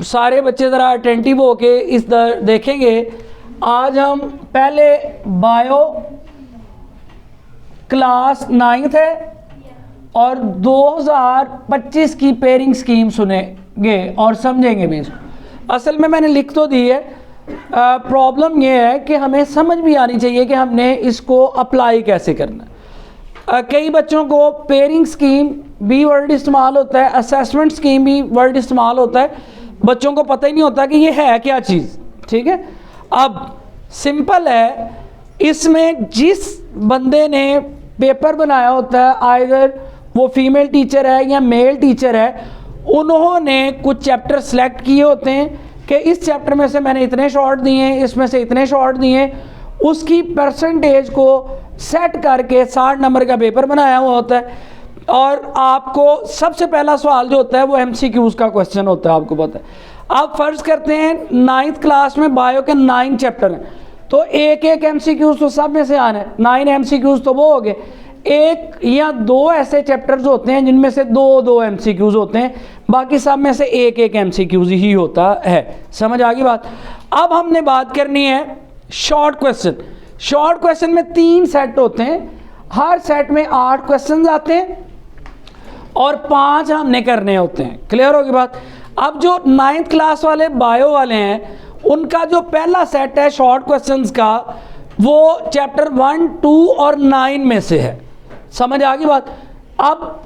सारे बच्चे ज़रा अटेंटिव होके इस देखेंगे। आज हम पहले बायो क्लास 9th है और 2025 की पेयरिंग स्कीम सुनेंगे और समझेंगे भी। असल में मैंने लिख तो दी है, प्रॉब्लम ये है कि हमें समझ भी आनी चाहिए कि हमने इसको अप्लाई कैसे करना है। कई बच्चों को पेयरिंग स्कीम भी वर्ड इस्तेमाल होता है, असेसमेंट स्कीम भी वर्ड इस्तेमाल होता है, बच्चों को पता ही नहीं होता कि ये है क्या चीज़। ठीक है, अब सिंपल है, इसमें जिस बंदे ने पेपर बनाया होता है, आइदर वो फीमेल टीचर है या मेल टीचर है, उन्होंने कुछ चैप्टर सेलेक्ट किए होते हैं कि इस चैप्टर में से मैंने इतने शॉर्ट दिए हैं, इसमें से इतने शॉर्ट दिए हैं, उसकी परसेंटेज को सेट करके 60 नंबर का पेपर बनाया हुआ होता है। और आपको सबसे पहला सवाल जो होता है वो MCQs का क्वेश्चन होता है, आपको पता है। आप फर्ज करते हैं 9th क्लास में बायो के 9 चैप्टर हैं, तो एक एक MCQs तो सब में से आना है। 9 MCQs तो वो हो गए, एक या दो ऐसे चैप्टर्स होते हैं जिनमें से दो MCQs होते हैं, बाकी सब में से एक एक MCQs ही होता है। समझ आ गई बात। अब हमने बात करनी है शॉर्ट क्वेश्चन। शॉर्ट क्वेश्चन में 3 सेट होते हैं, हर सेट में 8 क्वेश्चन आते हैं और 5 हमने करने होते हैं। क्लियर होगी बात। अब जो 9th क्लास वाले बायो वाले हैं, उनका जो पहला सेट है शॉर्ट क्वेश्चंस का, वो चैप्टर 1, 2 और 9 में से है। समझ आ गई बात। अब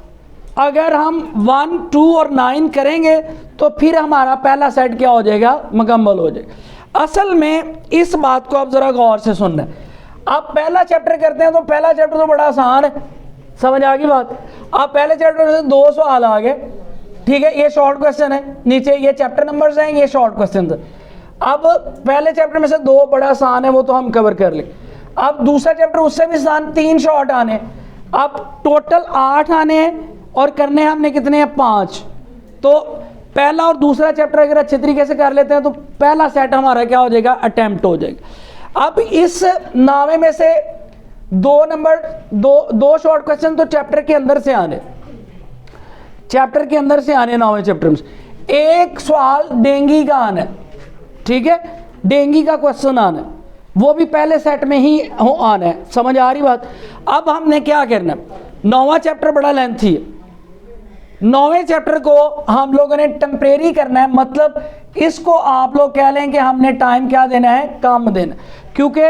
अगर हम 1, 2 और 9 करेंगे तो फिर हमारा पहला सेट क्या हो जाएगा, मुकम्मल हो जाएगा। असल में इस बात को आप ज़रा गौर से सुनना है। आप पहला चैप्टर करते हैं तो पहला चैप्टर तो बड़ा आसान है, समझ आ गई बात। आप पहले चैप्टर से 2 सवाल आ गए, ठीक है, ये शॉर्ट क्वेश्चन है, नीचे ये चैप्टर नंबर्स हैं, ये शॉर्ट क्वेश्चन है। अब पहले चैप्टर में से 2 बड़ा आसान है, वो तो हम कवर कर लें। अब दूसरा चैप्टर उससे भी आसान, 3 शॉर्ट आने। अब टोटल 8 आने हैं और करने हमने कितने हैं, 5। तो पहला और दूसरा चैप्टर अगर अच्छे तरीके से कर लेते हैं तो पहला सेट हमारा क्या हो जाएगा, अटेम्प्ट हो जाएगा। अब इस 9 में से 2 शॉर्ट क्वेश्चन तो चैप्टर के अंदर से आने, चैप्टर के अंदर से आने 9वें चैप्टर में। एक सवाल डेंगी का आना है, ठीक है, डेंगी का क्वेश्चन आना है, वो भी पहले सेट में ही आना है। समझ आ रही बात। अब हमने क्या करना, 9वां चैप्टर बड़ा लेंथी है, 9वें चैप्टर को हम लोगों ने टेम्परेरी करना है, मतलब इसको आप लोग कह लें कि हमने टाइम क्या देना है, कम देना, क्योंकि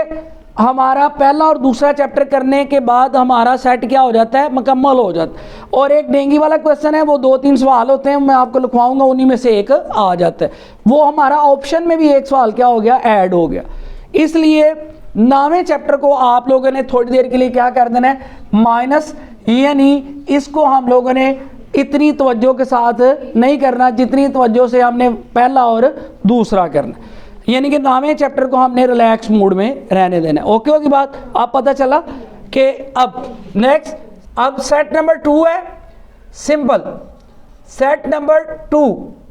हमारा पहला और दूसरा चैप्टर करने के बाद हमारा सेट क्या हो जाता है, मुकम्मल हो जाता है। और एक डेंगी वाला क्वेश्चन है, वो 2-3 सवाल होते हैं, मैं आपको लिखवाऊंगा, उन्हीं में से एक आ जाता है। वो हमारा ऑप्शन में भी एक सवाल क्या हो गया, ऐड हो गया। इसलिए 9वें चैप्टर को आप लोगों ने थोड़ी देर के लिए क्या कर देना है, माइनस, यानी इसको हम लोगों ने इतनी तवज्जो के साथ नहीं करना जितनी तवज्जो से हमने पहला और दूसरा करना, यानी कि 9वें चैप्टर को हमने रिलैक्स मूड में रहने देना। ओके होगी बात। आप पता चला कि अब नेक्स्ट, अब सेट नंबर 2 है, सिंपल सेट नंबर 2,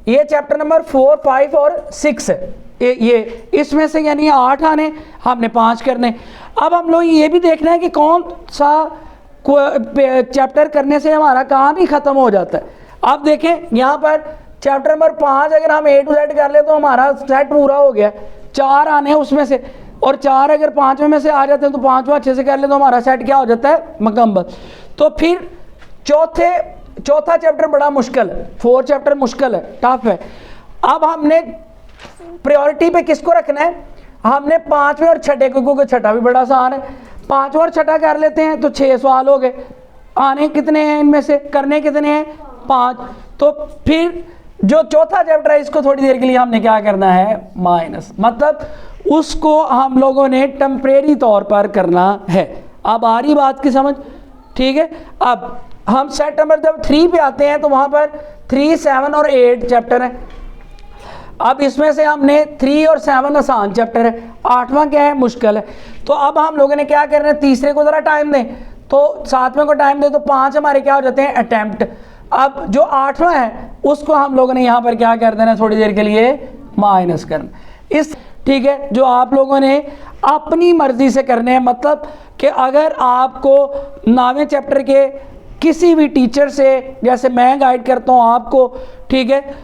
ये चैप्टर नंबर 4, 5 और 6 है। ये इसमें से यानी 8 आने, हमने 5 करने। अब हम लोग ये भी देखना है कि कौन सा चैप्टर करने से हमारा काम ही ख़त्म हो जाता है। आप देखें यहाँ पर चैप्टर नंबर 5 अगर हम A to Z कर ले तो हमारा सेट पूरा हो गया। 4 आने हैं उसमें से, और 4 अगर 5वें में से आ जाते हैं तो 5वां अच्छे से कर ले तो हमारा सेट क्या हो जाता है, मुकम्मल। तो फिर चौथा चैप्टर बड़ा मुश्किल है, 4 चैप्टर मुश्किल है, टफ है। अब हमने प्रायोरिटी पे किसको रखना है, हमने 5वें और छठे को, क्योंकि छठा भी बड़ा आसान है, 5वां और छठा कर लेते हैं तो 6 सवाल हो गए। आने कितने हैं इनमें से, करने कितने हैं, 5। तो फिर जो चौथा चैप्टर है इसको थोड़ी देर के लिए हमने क्या करना है, माइनस, मतलब उसको हम लोगों ने टेम्परेरी तौर पर करना है। अब आ रही बात की समझ, ठीक है। अब हम सेट नंबर जब 3 पे आते हैं तो वहाँ पर 3, 7 और 8 चैप्टर है। अब इसमें से हमने 3 और 7 आसान चैप्टर है, 8वां क्या है, मुश्किल है। तो अब हम लोगों ने क्या करना है, तीसरे को ज़रा टाइम दें, तो 7वें को टाइम दें, तो 5 हमारे क्या हो जाते हैं, अटैम्प्ट। अब जो 8वां है उसको हम लोगों ने यहाँ पर क्या कर देना, थोड़ी देर के लिए माइनस करना। इस ठीक है, जो आप लोगों ने अपनी मर्जी से करने हैं, मतलब कि अगर आपको 9वें चैप्टर के किसी भी टीचर से, जैसे मैं गाइड करता हूँ आपको, ठीक है,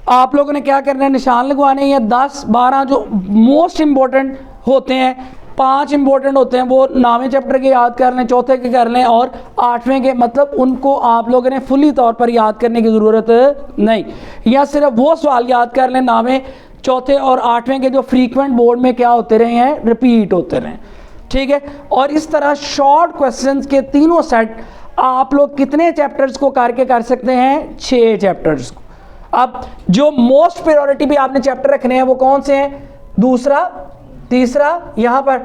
आप लोगों ने क्या करना है, निशान लगवाने हैं 10-12 जो मोस्ट इम्पोर्टेंट होते हैं, 5 इंपॉर्टेंट होते हैं, वो 9वें चैप्टर के याद कर लें, चौथे के कर लें और 8वें के, मतलब उनको आप लोगों ने फुली तौर पर याद करने की ज़रूरत नहीं, या सिर्फ वो सवाल याद कर लें 9वें, चौथे और 8वें के जो फ्रीक्वेंट बोर्ड में क्या होते रहे हैं, रिपीट होते रहे, ठीक है। और इस तरह शॉर्ट क्वेश्चंस के तीनों सेट आप लोग कितने चैप्टर्स को करके कर सकते हैं, 6 चैप्टर्स को। अब जो मोस्ट प्रायोरिटी भी आपने चैप्टर रखने हैं वो कौन से हैं, दूसरा, तीसरा, यहाँ पर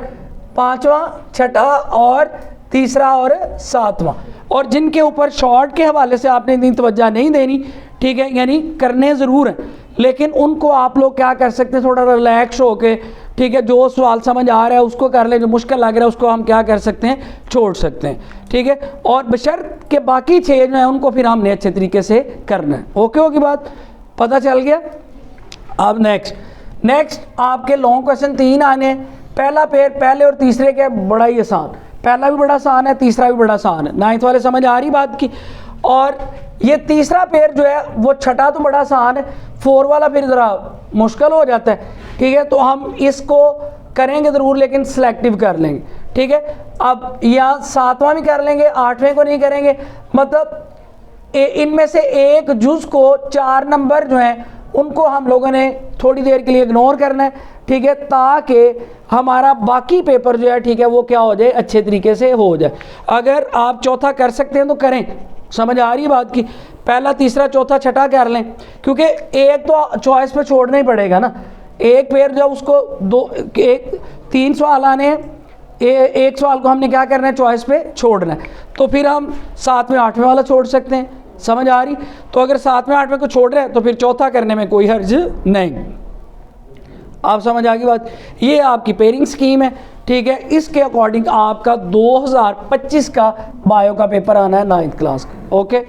5वां, छठा और तीसरा और 7वां, और जिनके ऊपर शॉर्ट के हवाले से आपने इतनी तवज्जो नहीं देनी, ठीक है, यानी करने ज़रूर हैं लेकिन उनको आप लोग क्या कर सकते हैं, थोड़ा रिलैक्स होके, ठीक है, जो सवाल समझ आ रहा है उसको कर लें, जो मुश्किल लग रहा है उसको हम क्या कर सकते हैं, छोड़ सकते हैं, ठीक है। और बशर्त के बाकी 6 जो हैं उनको फिर हमने अच्छे तरीके से करना है। ओके होगी बात, पता चल गया। अब नेक्स्ट आपके लॉन्ग क्वेश्चन 3 आने। पहला पेयर पहले और तीसरे के बड़ा ही आसान, पहला भी बड़ा आसान है, तीसरा भी बड़ा आसान है, 9th वाले समझ आ रही बात की। और ये तीसरा पेयर जो है वो छठा तो बड़ा आसान है, 4 वाला फिर ज़रा मुश्किल हो जाता है, ठीक है, तो हम इसको करेंगे ज़रूर लेकिन सिलेक्टिव कर लेंगे, ठीक है। अब यहाँ 7वां भी कर लेंगे, 8वें को नहीं करेंगे, मतलब इनमें से एक जुज़ को 4 नंबर जो हैं उनको हम लोगों ने थोड़ी देर के लिए इग्नोर करना है, ठीक है, ताकि हमारा बाकी पेपर जो है, ठीक है, वो क्या हो जाए, अच्छे तरीके से हो जाए। अगर आप चौथा कर सकते हैं तो करें, समझ आ रही है बात की, पहला, तीसरा, चौथा, छठा कर लें, क्योंकि एक तो चॉइस पे छोड़ना ही पड़ेगा ना, एक पेयर जब उसको 3 सवाल आने हैं, एक सवाल को हमने क्या करना है, चॉइस पे छोड़ना है, तो फिर हम 7वें 8वें वाला छोड़ सकते हैं, समझ आ रही। तो अगर 7वें 8वें को छोड़ रहे हैं तो फिर चौथा करने में कोई हर्ज नहीं। आप समझ आ गई बात, ये आपकी पेयरिंग स्कीम है, ठीक है। इसके अकॉर्डिंग आपका 2025 का बायो का पेपर आना है 9th क्लास का। ओके।